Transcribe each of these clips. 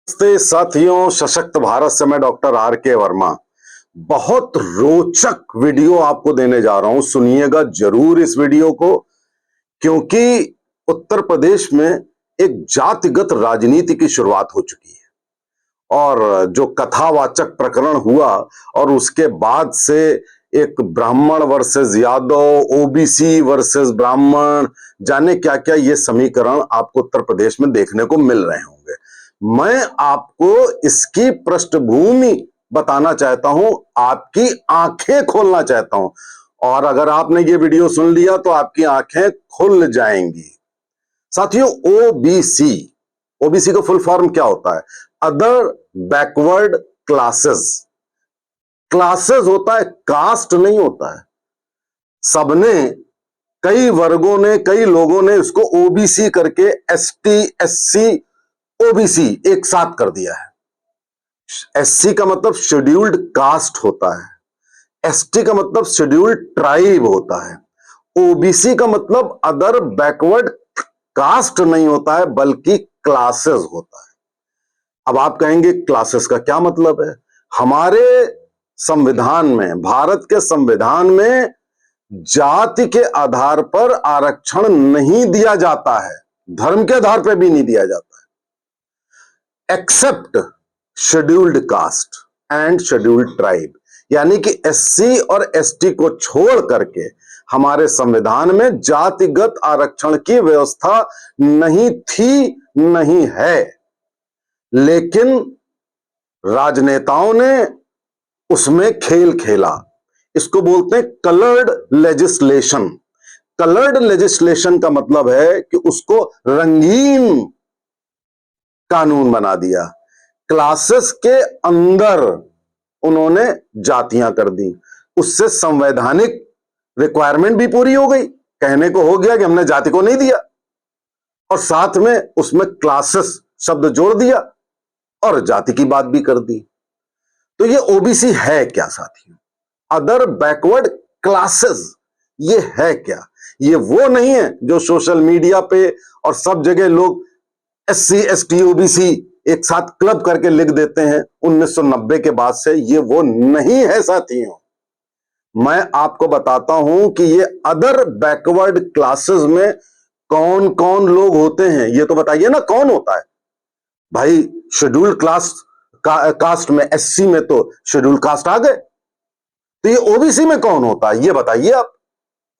नमस्ते साथियों, सशक्त भारत से मैं डॉक्टर आर के वर्मा बहुत रोचक वीडियो आपको देने जा रहा हूं। सुनिएगा जरूर इस वीडियो को, क्योंकि उत्तर प्रदेश में एक जातिगत राजनीति की शुरुआत हो चुकी है। और जो कथावाचक प्रकरण हुआ और उसके बाद से एक ब्राह्मण वर्सेस यादव, ओबीसी वर्सेस ब्राह्मण, जाने क्या क्या ये समीकरण आपको उत्तर प्रदेश में देखने को मिल रहे होंगे। मैं आपको इसकी पृष्ठभूमि बताना चाहता हूं, आपकी आंखें खोलना चाहता हूं। और अगर आपने ये वीडियो सुन लिया तो आपकी आंखें खुल जाएंगी। साथियों, ओबीसी, ओबीसी का फुल फॉर्म क्या होता है? Other backward classes. क्लासेस होता है, कास्ट नहीं होता है। सबने, कई वर्गों ने, कई लोगों ने इसको ओबीसी करके एसटी, एससी, ओबीसी एक साथ कर दिया है। एससी का मतलब शेड्यूल्ड कास्ट होता है, एसटी का मतलब शेड्यूल्ड ट्राइब होता है, ओबीसी का मतलब अदर बैकवर्ड कास्ट नहीं होता है बल्कि क्लासेस होता है। अब आप कहेंगे क्लासेस का क्या मतलब है? हमारे संविधान में, भारत के संविधान में जाति के आधार पर आरक्षण नहीं दिया जाता है, धर्म के आधार पर भी नहीं दिया जाता है, except scheduled caste and scheduled tribe. यानी कि एससी और एसटी को छोड़ करके हमारे संविधान में जातिगत आरक्षण की व्यवस्था नहीं थी, नहीं है। लेकिन राजनेताओं ने उसमें खेल खेला। इसको बोलते हैं कलर्ड लेजिस्लेशन। कलर्ड लेजिस्लेशन का मतलब है कि उसको रंगीन कानून बना दिया। क्लासेस के अंदर उन्होंने जातियां कर दी। उससे संवैधानिक रिक्वायरमेंट भी पूरी हो गई। कहने को हो गया कि हमने जाति को नहीं दिया, और साथ में उसमें क्लासेस शब्द जोड़ दिया और जाति की बात भी कर दी। तो ये ओबीसी है क्या साथियों? अदर बैकवर्ड क्लासेस, ये है क्या? ये वो नहीं है जो सोशल मीडिया पे और सब जगह लोग एससी, एसटी, ओबीसी एक साथ क्लब करके लिख देते हैं 1990 के बाद से। ये वो नहीं है साथियों। मैं आपको बताता हूं कि ये अदर बैकवर्ड क्लासेस में कौन कौन लोग होते हैं। ये तो बताइए ना, कौन होता है भाई? शेड्यूल्ड क्लास कास्ट में, एससी में तो शेड्यूल्ड कास्ट आ गए, तो ये ओबीसी में कौन होता है? ये बताइए आप,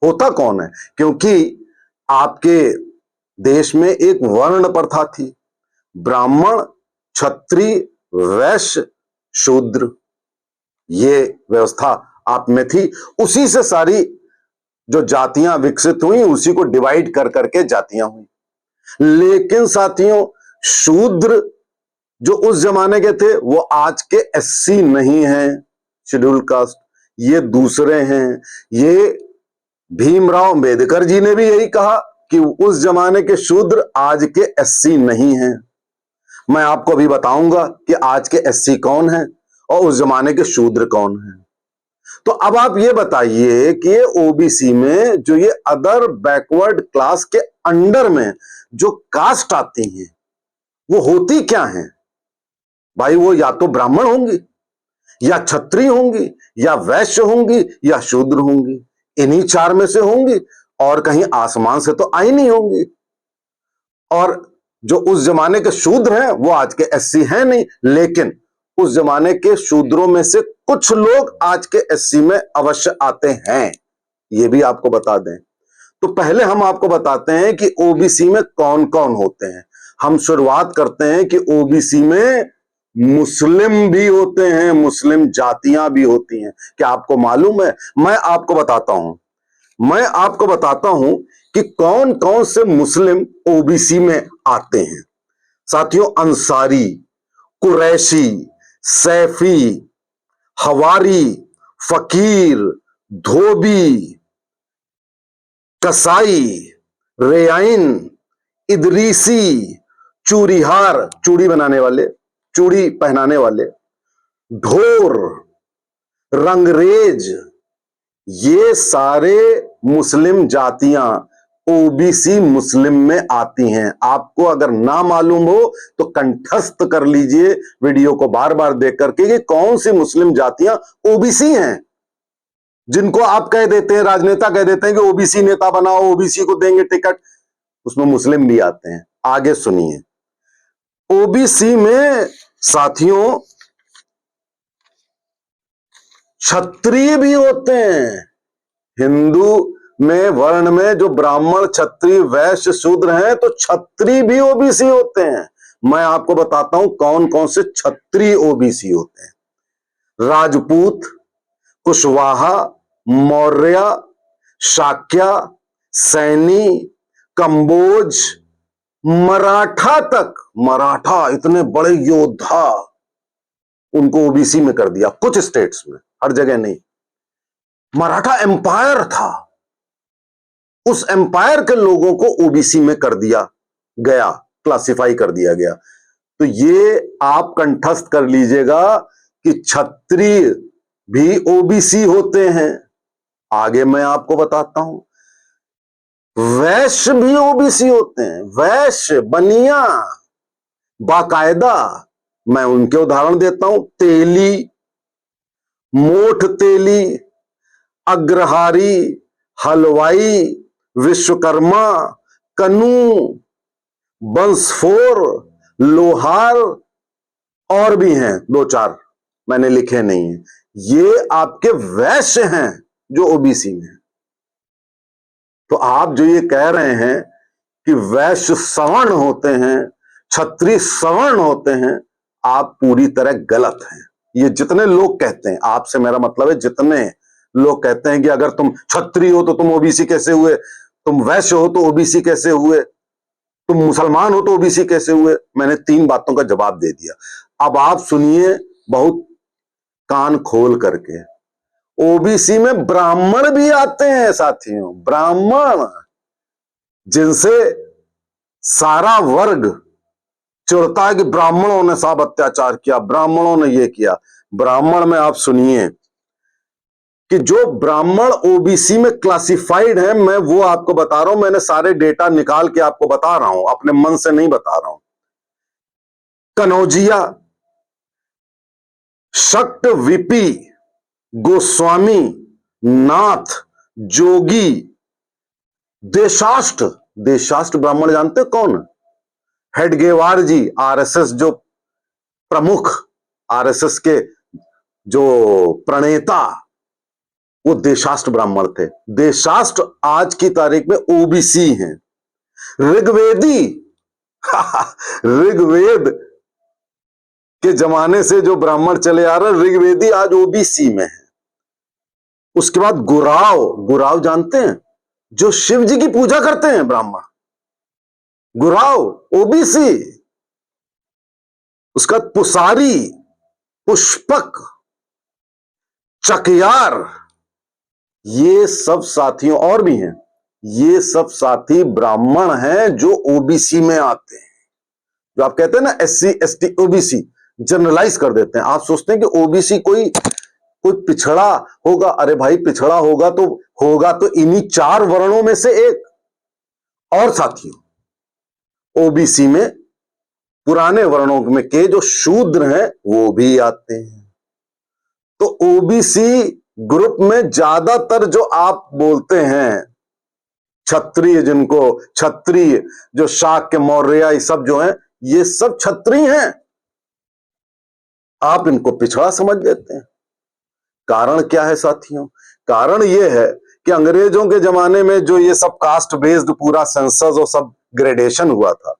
होता कौन है? क्योंकि आपके देश में एक वर्ण प्रथा थी, ब्राह्मण, क्षत्रिय, वैश्य, शूद्र, ये व्यवस्था आप में थी। उसी से सारी जो जातियां विकसित हुई, उसी को डिवाइड कर करके जातियां हुई। लेकिन साथियों, शूद्र जो उस जमाने के थे वो आज के एससी नहीं हैं, शेड्यूल कास्ट, ये दूसरे हैं। ये भीमराव अंबेडकर जी ने भी यही कहा कि उस जमाने के शूद्र आज के एससी नहीं हैं। मैं आपको अभी बताऊंगा कि आज के एससी कौन है और उस जमाने के शूद्र कौन है। तो अब आप ये बताइए कि ये ओबीसी में जो ये अदर बैकवर्ड क्लास के अंडर में जो कास्ट आती हैं वो होती क्या हैं भाई? वो या तो ब्राह्मण होंगी, या क्षत्रिय होंगी, या वैश्य होंगी, या शूद्र होंगी। इन्हीं चार में से होंगी, और कहीं आसमान से तो आई नहीं होंगी। और जो उस जमाने के शूद्र हैं वो आज के एससी हैं नहीं, लेकिन उस जमाने के शूद्रों में से कुछ लोग आज के एससी में अवश्य आते हैं। ये भी आपको बता दें। तो पहले हम आपको बताते हैं कि ओबीसी में कौन कौन होते हैं। हम शुरुआत करते हैं कि ओबीसी में मुस्लिम भी होते हैं, मुस्लिम जातियां भी होती हैं। क्या आपको मालूम है? मैं आपको बताता हूं कि कौन कौन से मुस्लिम ओबीसी में आते हैं। साथियों, अंसारी, कुरैशी, सैफी, हवारी, फकीर, धोबी, कसाई, रेयाइन, इदरीसी, चूड़ीहार, चूड़ी बनाने वाले, चूड़ी पहनाने वाले, ढोर, रंगरेज, ये सारे मुस्लिम जातियां ओबीसी मुस्लिम में आती हैं। आपको अगर ना मालूम हो तो कंठस्थ कर लीजिए वीडियो को बार बार देख करके कि कौन सी मुस्लिम जातियां ओबीसी हैं, जिनको आप कह देते हैं, राजनेता कह देते हैं कि ओबीसी नेता बनाओ, ओबीसी को देंगे टिकट, उसमें मुस्लिम भी आते हैं। आगे सुनिए, ओबीसी में साथियों क्षत्रिय भी होते हैं। हिंदू में वर्ण में जो ब्राह्मण, क्षत्रिय, वैश्य, शूद्र हैं, तो क्षत्रिय भी ओबीसी होते हैं। मैं आपको बताता हूं कौन कौन से क्षत्रिय ओबीसी होते हैं। राजपूत, कुशवाहा, मौर्य, शाक्य, सैनी, कंबोज, मराठा तक। मराठा इतने बड़े योद्धा, उनको ओबीसी में कर दिया कुछ स्टेट्स में, हर जगह नहीं। मराठा एम्पायर था, उस एम्पायर के लोगों को ओबीसी में कर दिया गया, क्लासिफाई कर दिया गया। तो ये आप कंठस्थ कर लीजिएगा कि क्षत्रिय भी ओबीसी होते हैं। आगे मैं आपको बताता हूं, वैश्य भी ओबीसी होते हैं। वैश्य, बनिया, बाकायदा। मैं उनके उदाहरण देता हूं, तेली, मोठ तेली, अग्रहारी, हलवाई, विश्वकर्मा, कनू, बंसफोर, लोहार, और भी हैं दो चार, मैंने लिखे नहीं है। ये आपके वैश्य हैं जो ओबीसी में हैं। तो आप जो ये कह रहे हैं कि वैश्य सवर्ण होते हैं, क्षत्रिय सवर्ण होते हैं, आप पूरी तरह गलत हैं। ये जितने लोग कहते हैं, आपसे मेरा मतलब है जितने लोग कहते हैं कि अगर तुम क्षत्रिय हो तो तुम ओबीसी कैसे हुए, तुम वैश्य हो तो ओबीसी कैसे हुए, तुम मुसलमान हो तो ओबीसी कैसे हुए, मैंने 3 बातों का जवाब दे दिया। अब आप सुनिए बहुत कान खोल करके। ओबीसी में ब्राह्मण भी आते हैं साथियों। ब्राह्मण, जिनसे सारा वर्ग चिढ़ता है कि ब्राह्मणों ने सब अत्याचार किया, ब्राह्मणों ने ये किया। ब्राह्मण में आप सुनिए कि जो ब्राह्मण ओबीसी में क्लासिफाइड है, मैं वो आपको बता रहा हूं, मैंने सारे डेटा निकाल के आपको बता रहा हूं, अपने मन से नहीं बता रहा हूं। कनौजिया, शक्त, विपी, गोस्वामी, नाथ, जोगी, देशाष्ट्र। देशाष्ट्र ब्राह्मण जानते हो कौन? हेडगेवार जी, आरएसएस जो प्रमुख, आरएसएस के जो प्रणेता, वो देशाष्ट्र ब्राह्मण थे। देशाष्ट्र आज की तारीख में ओबीसी हैं। ऋग्वेदी ऋग्वेद के जमाने से जो ब्राह्मण चले आ रहे हैं, ऋग्वेदी आज ओबीसी में है। उसके बाद गुराव, गुराव जानते हैं, जो शिव जी की पूजा करते हैं ब्राह्मण, गुराव ओबीसी। उसका पुसारी, पुष्पक, चकयार, ये सब साथियों, और भी हैं, ये सब साथी ब्राह्मण हैं जो ओबीसी में आते हैं। जो आप कहते हैं ना एससी एसटी ओबीसी, जनरलाइज कर देते हैं। आप सोचते हैं कि ओबीसी कोई पिछड़ा होगा। अरे भाई, पिछड़ा होगा तो इन्हीं 4 वर्णों में से एक। और साथियों, ओबीसी में पुराने वर्णों में के जो शूद्र हैं वो भी आते हैं। तो ओबीसी ग्रुप में ज्यादातर जो आप बोलते हैं क्षत्रिय, जिनको क्षत्रिय, जो शाक्य, मौर्य, ये सब जो हैं, ये सब क्षत्रिय हैं। आप इनको पिछड़ा समझ देते हैं। कारण क्या है साथियों? कारण यह है कि अंग्रेजों के जमाने में जो ये सब कास्ट बेस्ड पूरा सेंसस और सब ग्रेडेशन हुआ था,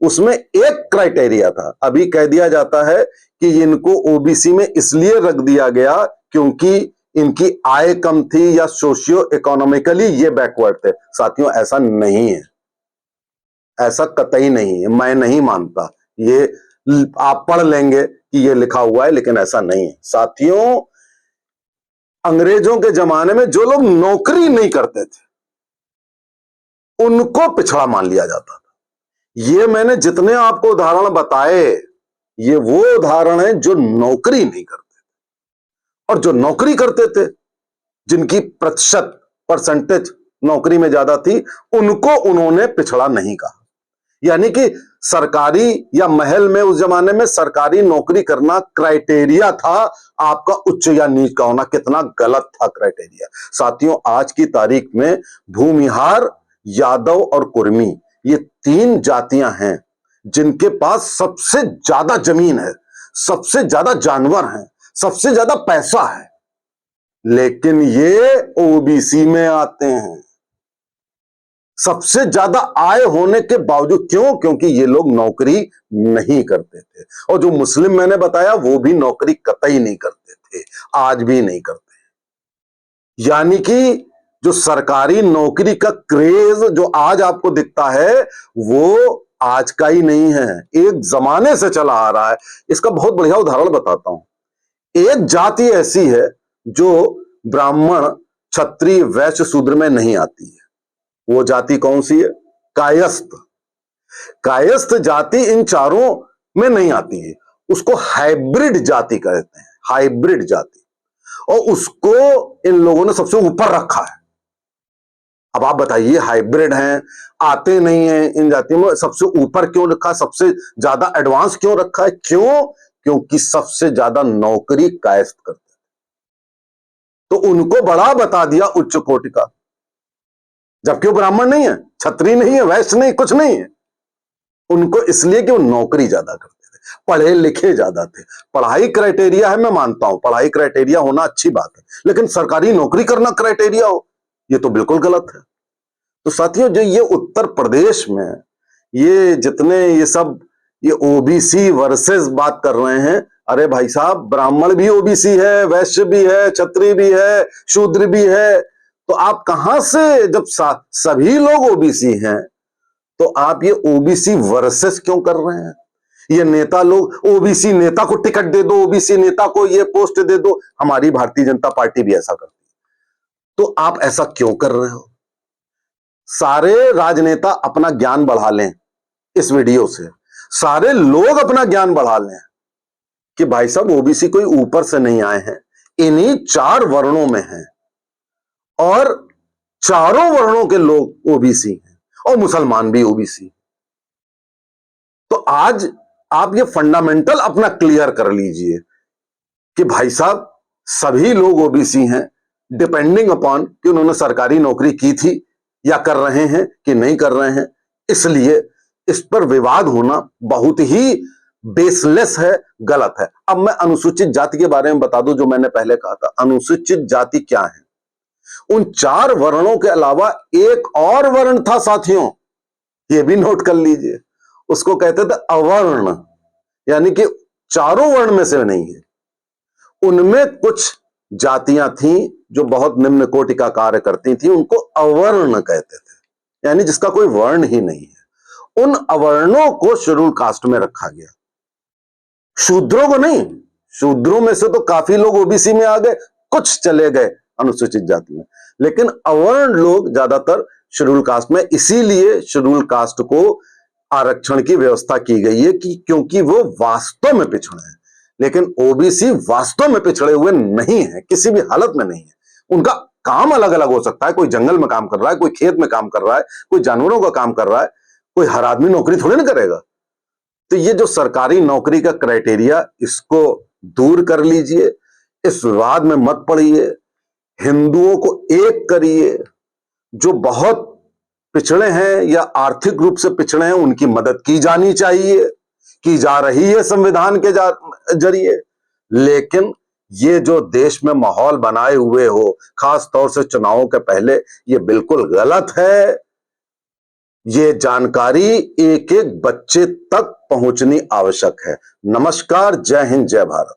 उसमें एक क्राइटेरिया था। अभी कह दिया जाता है कि इनको ओबीसी में इसलिए रख दिया गया क्योंकि इनकी आय कम थी या सोशियो इकोनॉमिकली ये बैकवर्ड थे। साथियों, ऐसा नहीं है, ऐसा कतई नहीं है। मैं नहीं मानता, ये आप पढ़ लेंगे कि ये लिखा हुआ है, लेकिन ऐसा नहीं है साथियों। अंग्रेजों के जमाने में जो लोग नौकरी नहीं करते थे, उनको पिछड़ा मान लिया जाता था। ये मैंने जितने आपको उदाहरण बताए, ये वो उदाहरण हैं जो नौकरी नहीं करते थे। और जो नौकरी करते थे, जिनकी परसेंटेज नौकरी में ज्यादा थी, उनको उन्होंने पिछड़ा नहीं कहा। यानी कि सरकारी या महल में उस जमाने में सरकारी नौकरी करना क्राइटेरिया था आपका उच्च या नीच का होना। कितना गलत था क्राइटेरिया। साथियों, आज की तारीख में भूमिहार, यादव और कुर्मी, ये 3 जातियां हैं जिनके पास सबसे ज्यादा जमीन है, सबसे ज्यादा जानवर हैं, सबसे ज्यादा पैसा है, लेकिन ये ओबीसी में आते हैं। सबसे ज्यादा आय होने के बावजूद। क्यों? क्योंकि ये लोग नौकरी नहीं करते थे। और जो मुस्लिम मैंने बताया वो भी नौकरी कतई नहीं करते थे, आज भी नहीं करते। यानी कि जो सरकारी नौकरी का क्रेज जो आज आपको दिखता है वो आज का ही नहीं है, एक जमाने से चला आ रहा है। इसका बहुत बढ़िया उदाहरण बताता हूं। एक जाति ऐसी है जो ब्राह्मण, क्षत्रिय, वैश्य, शूद्र में नहीं आती है। वो जाति कौन सी है? कायस्थ। कायस्थ जाति इन चारों में नहीं आती है। उसको हाइब्रिड जाति कहते हैं, हाइब्रिड जाति। और उसको इन लोगों ने सबसे ऊपर रखा है। अब आप बताइए, हाइब्रिड हैं, आते नहीं हैं, इन जातियों में सबसे ऊपर क्यों रखा, सबसे ज्यादा एडवांस क्यों रखा है? क्यों? क्योंकि सबसे ज्यादा नौकरी कायस्थ करते हैं, तो उनको बड़ा बता दिया उच्च कोटि का, जबकि वो ब्राह्मण नहीं है, क्षत्रिय नहीं है, वैश्य नहीं, कुछ नहीं है। उनको इसलिए कि वो नौकरी ज्यादा करते थे, पढ़े लिखे ज्यादा थे। पढ़ाई क्राइटेरिया है, मैं मानता हूं पढ़ाई क्राइटेरिया होना अच्छी बात है, लेकिन सरकारी नौकरी करना क्राइटेरिया हो, ये तो बिल्कुल गलत है। तो साथियों, जो ये उत्तर प्रदेश में ये जितने ये ओबीसी वर्सेस बात कर रहे हैं, अरे भाई साहब, ब्राह्मण भी ओबीसी है, वैश्य भी है, क्षत्रिय भी है, शूद्र भी है। तो आप कहां से, जब सभी लोग ओबीसी हैं, तो आप ये ओबीसी वर्सेस क्यों कर रहे हैं? ये नेता लोग, ओबीसी नेता को टिकट दे दो, ओबीसी नेता को ये पोस्ट दे दो। हमारी भारतीय जनता पार्टी भी ऐसा करती है। तो आप ऐसा क्यों कर रहे हो? सारे राजनेता अपना ज्ञान बढ़ा लें इस वीडियो से, सारे लोग अपना ज्ञान बढ़ा लें कि भाई साहब, ओबीसी कोई ऊपर से नहीं आए हैं, इन्हीं 4 वर्णों में हैं, और चारों वर्णों के लोग ओबीसी हैं, और मुसलमान भी ओबीसी। तो आज आप ये फंडामेंटल अपना क्लियर कर लीजिए कि भाई साहब, सभी लोग ओबीसी हैं, डिपेंडिंग अपॉन कि उन्होंने सरकारी नौकरी की थी या कर रहे हैं कि नहीं कर रहे हैं। इसलिए इस पर विवाद होना बहुत ही बेसलेस है, गलत है। अब मैं अनुसूचित जाति के बारे में बता दूं, जो मैंने पहले कहा था। अनुसूचित जाति क्या है? उन 4 वर्णों के अलावा एक और वर्ण था साथियों, ये भी नोट कर लीजिए। उसको कहते थे अवर्ण, यानी कि चारों वर्ण में से नहीं है। उनमें कुछ जातियां थीं जो बहुत निम्न कोटि का कार्य करती थी, उनको अवर्ण कहते थे, यानी जिसका कोई वर्ण ही नहीं है। उन अवर्णों को शेड्यूल कास्ट में रखा गया, शूद्रों को नहीं। शूद्रों में से तो काफी लोग ओबीसी में आ गए, कुछ चले गए अनुसूचित जाति में, लेकिन अवर्ण लोग ज्यादातर शेड्यूल कास्ट में। इसीलिए शेड्यूल कास्ट को आरक्षण की व्यवस्था की गई है कि क्योंकि वो वास्तव में पिछड़े हैं। लेकिन ओबीसी वास्तव में पिछड़े हुए नहीं है, किसी भी हालत में नहीं है। उनका काम अलग अलग हो सकता है, कोई जंगल में काम कर रहा है, कोई खेत में काम कर रहा है, कोई जानवरों का काम कर रहा है, कोई हर आदमी नौकरी थोड़ी ना करेगा। तो ये जो सरकारी नौकरी का क्राइटेरिया, इसको दूर कर लीजिए, इस विवाद में मत पड़िए, हिंदुओं को एक करिए। जो बहुत पिछड़े हैं या आर्थिक रूप से पिछड़े हैं, उनकी मदद की जानी चाहिए, की जा रही है संविधान के जरिए। लेकिन ये जो देश में माहौल बनाए हुए हो, खास तौर से चुनावों के पहले, ये बिल्कुल गलत है। ये जानकारी एक एक बच्चे तक पहुंचनी आवश्यक है। नमस्कार, जय हिंद, जय भारत।